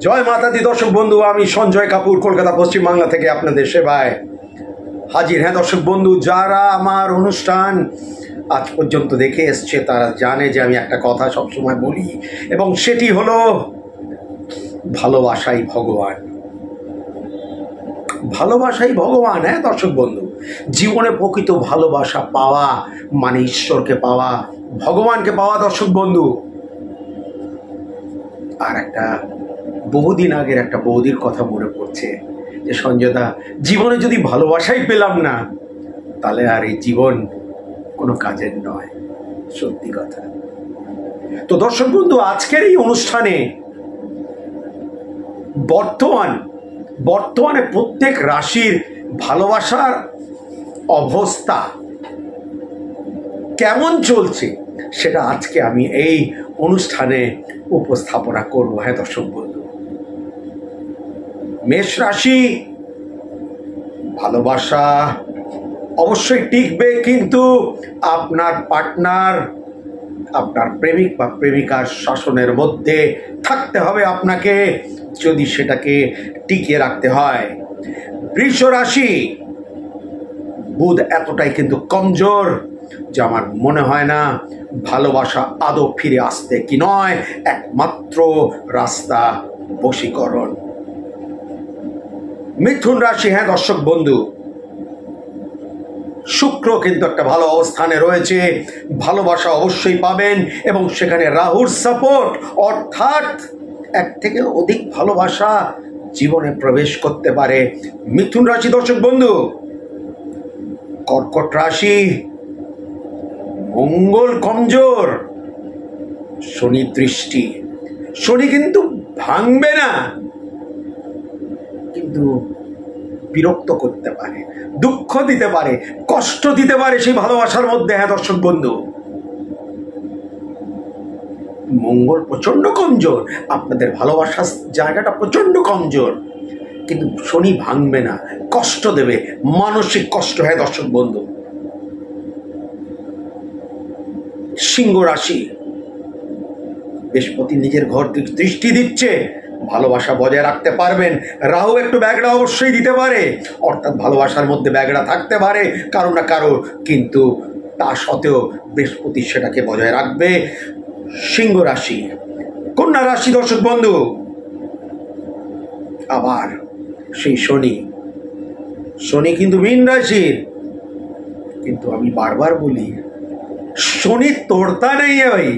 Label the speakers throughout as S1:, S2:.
S1: জয় মাতা দি দর্শক বন্ধু, আমি সঞ্জয় কাপুর কলকাতা পশ্চিম বাংলা থেকে আপনাদের সেবায় হাজির। হ্যাঁ দর্শক বন্ধু, যারা আমার অনুষ্ঠান আজ পর্যন্ত দেখে এসছে তারা জানে যে আমি একটা কথা সবসময় বলি, এবং সেটি হলো ভালোবাসাই ভগবান। ভালোবাসাই ভগবান। হ্যাঁ দর্শক বন্ধু, জীবনে প্রকৃত ভালোবাসা পাওয়া মানে ঈশ্বরকে পাওয়া, ভগবানকে পাওয়া দর্শক বন্ধু। আর একটা বহুদিন আগের একটা বৌদির কথা মনে পড়ছে যে, সঞ্জয়দা, জীবনে যদি ভালোবাসাই পেলাম না তাহলে আর এই জীবন কোনো কাজের নয়। সত্যি কথা। তো দর্শক বন্ধু, আজকের এই অনুষ্ঠানে বর্তমানে প্রত্যেক রাশির ভালোবাসার অবস্থা কেমন চলছে সেটা আজকে আমি এই অনুষ্ঠানে উপস্থাপনা করব। হ্যাঁ দর্শক বন্ধু, মেষ রাশি, ভালোবাসা অবশ্যই টিকবে, কিন্তু আপনার পার্টনার, আপনার প্রেমিক বা প্রেমিকার শাসনের মধ্যে থাকতে হবে আপনাকে, যদি সেটাকে টিকিয়ে রাখতে হয়। বৃষ রাশি, বুধ এতটাই কিন্তু কমজোর যে আমার মনে হয় না ভালোবাসা আদৌ ফিরে আসতে কি নয় একমাত্র রাস্তা বশীকরণ। মিথুন রাশি, হ্যাঁ দর্শক বন্ধু, শুক্র কিন্তু একটা ভালো অবস্থানে রয়েছে, ভালোবাসা অবশ্যই পাবেন, এবং সেখানে রাহুর সাপোর্ট, অর্থাৎ এক থেকে অধিক ভালোবাসা জীবনে প্রবেশ করতে পারে মিথুন রাশি দর্শক বন্ধু। কর্কট রাশি, মঙ্গল কমজোর, শনি দৃষ্টি। শনি কিন্তু ভাঙবে না, কিন্তু বিরক্ত করতে পারে, দুঃখ দিতে পারে, কষ্ট দিতে পারে সেই ভালোবাসার মধ্যে। হ্যাঁ দর্শক বন্ধু, মঙ্গল প্রচন্ড কমজোর, আপনাদের ভালোবাসার জায়গাটা প্রচন্ড কমজোর, কিন্তু শনি ভাঙবে না, কষ্ট দেবে, মানসিক কষ্ট। হ্যাঁ দর্শক বন্ধু। সিংহ রাশি, বৃহস্পতি নিজের ঘর দৃষ্টি দিচ্ছে, ভালোবাসা বজায় রাখতে পারবেন। রাহু একটু ব্যাগড়া অবশ্যই দিতে পারে, অর্থাৎ ভালোবাসার মধ্যে ব্যাগড়া থাকতে পারে কারো না কারো, কিন্তু তা সত্ত্বেও বৃহস্পতি সেটাকে বজায় রাখবে। সিংহ রাশি। কন্যা রাশি দর্শক বন্ধু, আবার সেই শনি কিন্তু মীন রাশির, কিন্তু আমি বারবার বলি शनि तोड़ता नहीं है भाई,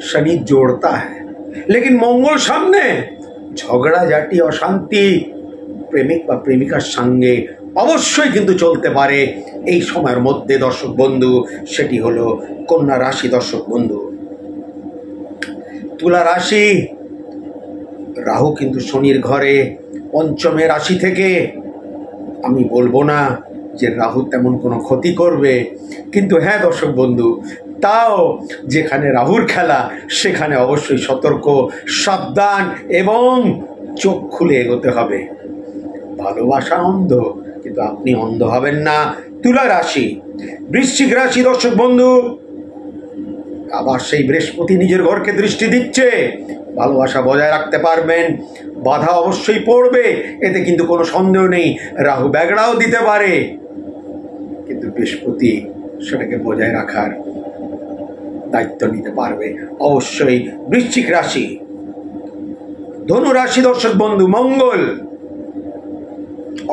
S1: शनि जोड़ता है। लेकिन मंगल सामने झगड़ा झाटी अशांति प्रेमिक बा प्रेमिकार संगे अवश्य किन्तु चलते पारे এই সময়ের মধ্যে দর্শক বন্ধু। সেটি হলো কন্যা রাশি দর্শক বন্ধু। তুলা রাশি, রাহু কিন্তু শনির ঘরে পঞ্চমে রাশি থেকে, আমি বলবো না যে রাহু তেমন কোনো ক্ষতি করবে, কিন্তু হ্যাঁ দর্শক বন্ধু, তাও যেখানে রাহুর খেলা সেখানে অবশ্যই সতর্ক, সাবধান এবং চোখ খুলে এগোতে হবে। ভালোবাসা অন্ধ, কিন্তু আপনি অন্ধ হবেন না। তুলা রাশি। বৃশ্চিক রাশি দর্শক বন্ধু, আবার সেই বৃহস্পতি নিজের ঘরকে দৃষ্টি দিচ্ছে, ভালোবাসা বজায় রাখতে পারবেন। বাধা অবশ্যই পড়বে, এতে কিন্তু কোনো সন্দেহ নেই, রাহু ব্যাগড়াও দিতে পারে, কিন্তু বৃহস্পতি সেটাকে বজায় রাখার দায়িত্ব নিতে পারবে অবশ্যই। বৃশ্চিক রাশি। ধনু রাশি দর্শক বন্ধু, মঙ্গল,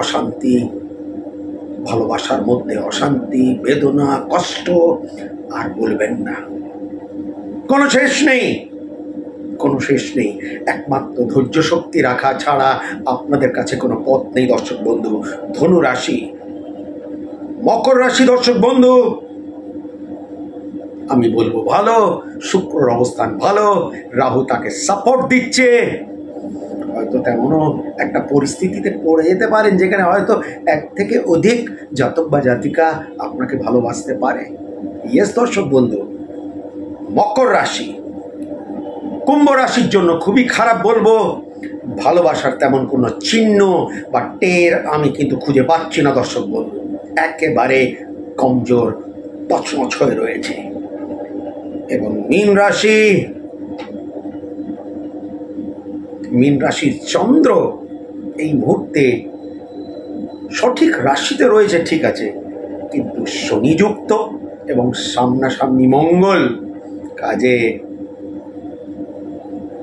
S1: অশান্তি, ভালোবাসার মধ্যে অশান্তি, বেদনা, কষ্ট আর বলবেন না, কোনো শেষ নেই, কোনো শেষ নেই। একমাত্র ধৈর্য শক্তি রাখা ছাড়া আপনাদের কাছে কোনো পথ নেই দর্শক বন্ধু। ধনু রাশি। মকর রাশি দর্শক বন্ধু, আমি বলবো ভালো, শুক্রর অবস্থান ভালো, রাহু তাকে সাপোর্ট দিচ্ছে। হয়তো তেমনও একটা পরিস্থিতিতে পড়ে যেতে পারেন যেখানে হয়তো এক থেকে অধিক জাতক বা জাতিকা আপনাকে ভালোবাসতে পারে। ইয়েস দর্শক বন্ধু। মকর রাশি। কুম্ভ রাশির জন্য খুবই খারাপ বলবো, ভালোবাসার তেমন কোনো চিহ্ন বা টের আমি কিন্তু খুঁজে পাচ্ছি না দর্শক বন্ধু, একেবারে কমজোর, তছনছ হয়ে রয়েছে। এবং মীন রাশি, মীন রাশির চন্দ্র এই মুহূর্তে সঠিক রাশিতে রয়েছে, ঠিক আছে, কিন্তু শনিযুক্ত এবং সামনাসামনি মঙ্গল, কাজে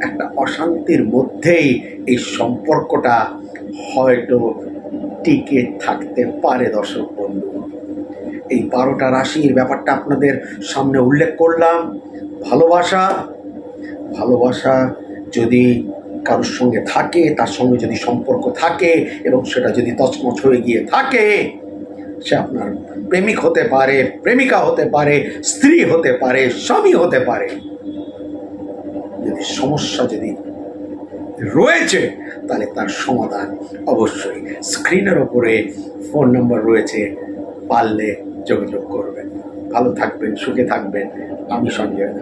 S1: একটা অশান্তির মধ্যেই এই সম্পর্কটা হয়তো টিকে থাকতে পারে। দর্শক বন্ধু, এই 12টা রাশির ব্যাপারটা আপনাদের সামনে উল্লেখ করলাম। ভালোবাসা যদি কারোর সঙ্গে থাকে, তার সঙ্গে যদি সম্পর্ক থাকে এবং সেটা যদি তছনছ হয়ে গিয়ে থাকে, সে আপনার প্রেমিক হতে পারে, প্রেমিকা হতে পারে, স্ত্রী হতে পারে, স্বামী হতে পারে। যদি সমস্যা যদি রয়েছে তাহলে তার সমাধান অবশ্যই স্ক্রিনের ওপরে ফোন নাম্বার রয়েছে, পারলে যোগাযোগ করবেন। ভালো থাকবেন, সুখে থাকবেন। আমি সঞ্জয়।